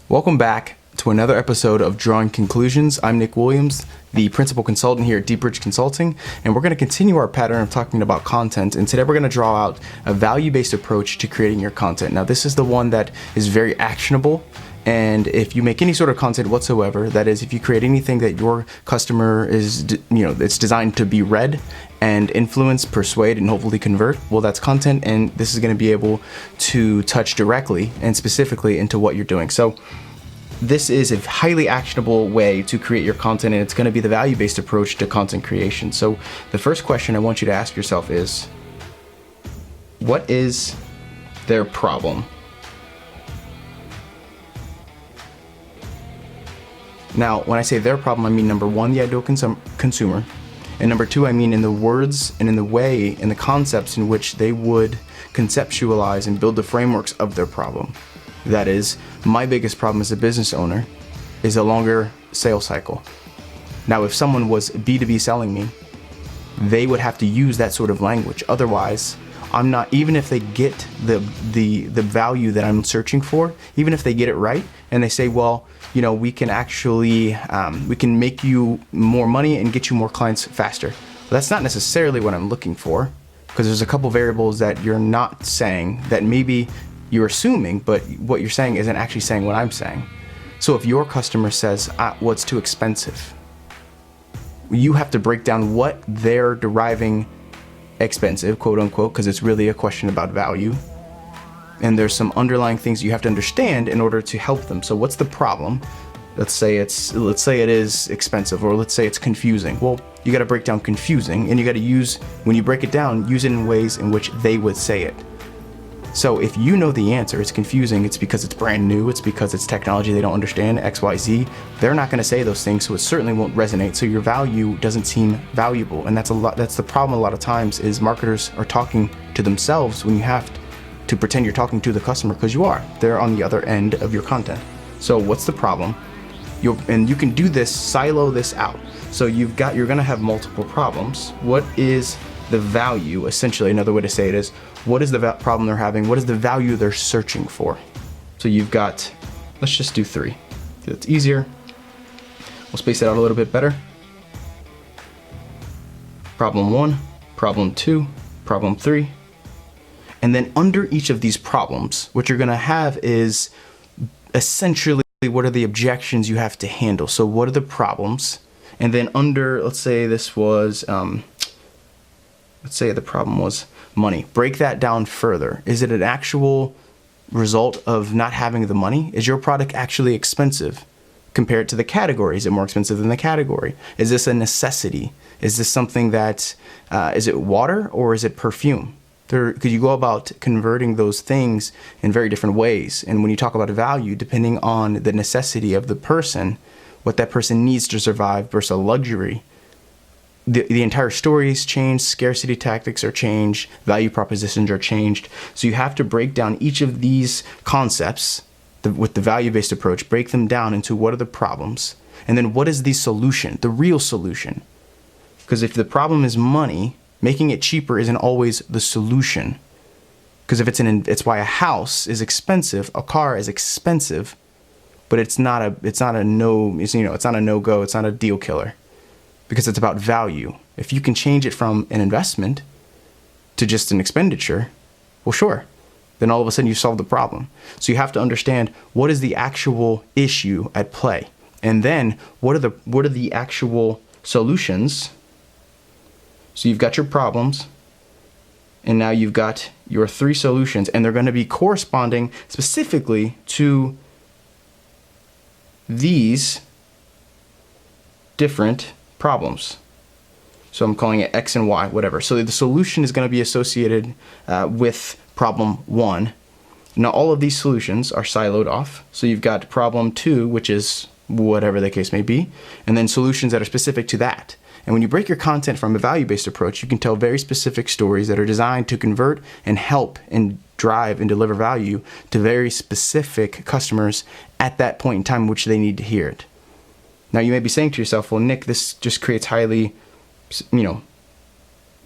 Welcome back to another episode of Drawing Conclusions. I'm Nick Williams, the principal consultant here at DeepBridge Consulting, and we're going to continue our pattern of talking about content. And today we're going to draw out a value-based approach to creating your content. Now, this is the one that is very actionable. And if you make any sort of content whatsoever, that is, if you create anything that your customer is, it's designed to be read and influence, persuade, and hopefully convert, well, that's content, and this is going to be able to touch directly and specifically into what you're doing. So this is a highly actionable way to create your content, and it's going to be the value-based approach to content creation. So the first question I want you to ask yourself is, what is their problem? Now, when I say their problem, I mean number one, the ideal consumer, and number two, I mean in the words and in the way and the concepts in which they would conceptualize and build the frameworks of their problem. That is, my biggest problem as a business owner is a longer sales cycle. Now, if someone was B2B selling me, they would have to use that sort of language. Otherwise, I'm not, even if they get the value that I'm searching for, even if they get it right, and they say, well, we can actually, we can make you more money and get you more clients faster. Well, that's not necessarily what I'm looking for, because there's a couple variables that you're not saying that maybe you're assuming, but what you're saying isn't actually saying what I'm saying. So if your customer says, well, it's too expensive, you have to break down what they're deriving expensive, quote unquote, because it's really a question about value. And there's some underlying things you have to understand in order to help them. So what's the problem? Let's say it is expensive, or let's say it's confusing. Well, you got to break down confusing, and you got to use, when you break it down, use it in ways in which they would say it. So if you know the answer, it's confusing, it's because it's brand new, it's because it's technology they don't understand, XYZ, they're not going to say those things, so it certainly won't resonate. So your value doesn't seem valuable. And that's the problem a lot of times, is marketers are talking to themselves when you have to pretend you're talking to the customer, because you are. They're on the other end of your content. So what's the problem? And you can do this, silo this out. So you're going to have multiple problems. What is the value? Essentially, another way to say it is, what is the problem they're having? What is the value they're searching for? So you've got, let's just do 3. It's easier. We'll space it out a little bit better. Problem 1, problem 2, problem 3. And then under each of these problems, what you're going to have is essentially what are the objections you have to handle. So what are the problems? And then under, let's say this was, let's say the problem was money. Break that down further. Is it an actual result of not having the money? Is your product actually expensive compared to the category? Is it more expensive than the category? Is this a necessity? Is this something that, is it water or is it perfume? Because you go about converting those things in very different ways. And when you talk about value, depending on the necessity of the person, what that person needs to survive versus a luxury, the entire story is changed, scarcity tactics are changed, value propositions are changed. So you have to break down each of these concepts with the value-based approach, break them down into what are the problems, and then what is the solution, the real solution. Because if the problem is money, making it cheaper isn't always the solution. Because if it's why a house is expensive, a car is expensive, but it's not a no-go, it's not a deal killer. Because it's about value. If you can change it from an investment to just an expenditure, well, sure. Then all of a sudden you solve the problem. So you have to understand what is the actual issue at play, and then what are the actual solutions. So you've got your problems, and now you've got your 3 solutions, and they're going to be corresponding specifically to these different problems. So I'm calling it X and Y, whatever. So the solution is going to be associated with problem 1. Now all of these solutions are siloed off. So you've got problem 2, which is whatever the case may be, and then solutions that are specific to that. And when you break your content from a value-based approach, you can tell very specific stories that are designed to convert and help and drive and deliver value to very specific customers at that point in time in which they need to hear it. Now you may be saying to yourself, well, Nick, this just creates highly,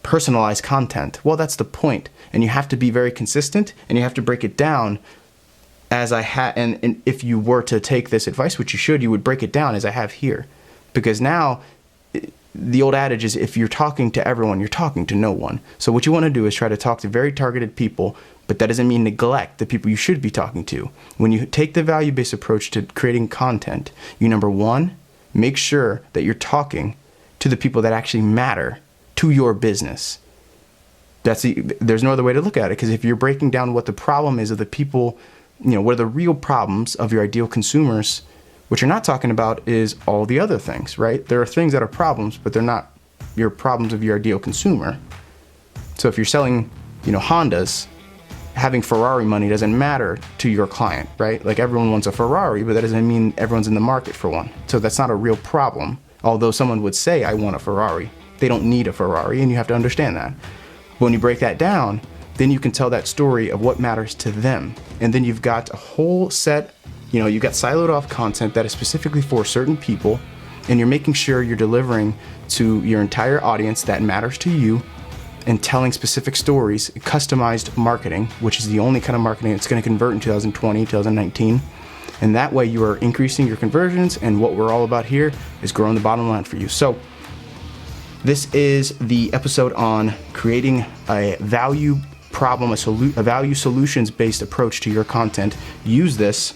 personalized content. Well, that's the point. And you have to be very consistent, and you have to break it down as I had, and if you were to take this advice, which you should, you would break it down as I have here. Because now, the old adage is if you're talking to everyone, you're talking to no one. So what you want to do is try to talk to very targeted people, but that doesn't mean neglect the people you should be talking to. When you take the value-based approach to creating content, you, number one, make sure that you're talking to the people that actually matter to your business. There's no other way to look at it, because if you're breaking down what the problem is of the people, what are the real problems of your ideal consumers, what you're not talking about is all the other things, right? There are things that are problems, but they're not your problems of your ideal consumer. So if you're selling, Hondas, having Ferrari money doesn't matter to your client, right? Like, everyone wants a Ferrari, but that doesn't mean everyone's in the market for one. So that's not a real problem. Although someone would say, I want a Ferrari. They don't need a Ferrari, and you have to understand that. But when you break that down, then you can tell that story of what matters to them. And then you've got a whole set, you've got siloed off content that is specifically for certain people, and you're making sure you're delivering to your entire audience that matters to you, and telling specific stories, customized marketing, which is the only kind of marketing that's going to convert in 2020, 2019. And that way you are increasing your conversions, and what we're all about here is growing the bottom line for you. So this is the episode on creating a value problem, a value solutions-based approach to your content. Use this,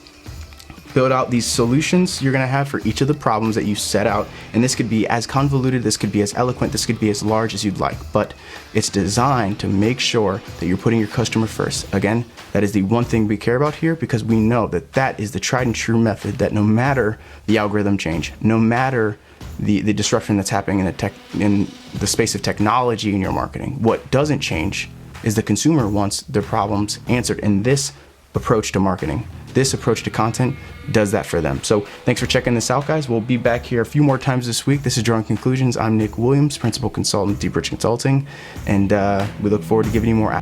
build out these solutions you're gonna have for each of the problems that you set out. And this could be as convoluted, this could be as eloquent, this could be as large as you'd like, but it's designed to make sure that you're putting your customer first. Again, that is the one thing we care about here, because we know that that is the tried and true method, that no matter the algorithm change, no matter the disruption that's happening in the space of technology in your marketing, what doesn't change is the consumer wants their problems answered. And this approach to marketing, this approach to content does that for them. So thanks for checking this out, guys. We'll be back here a few more times this week. This is Drawing Conclusions. I'm Nick Williams, Principal Consultant, DeepBridge Consulting, and we look forward to giving you more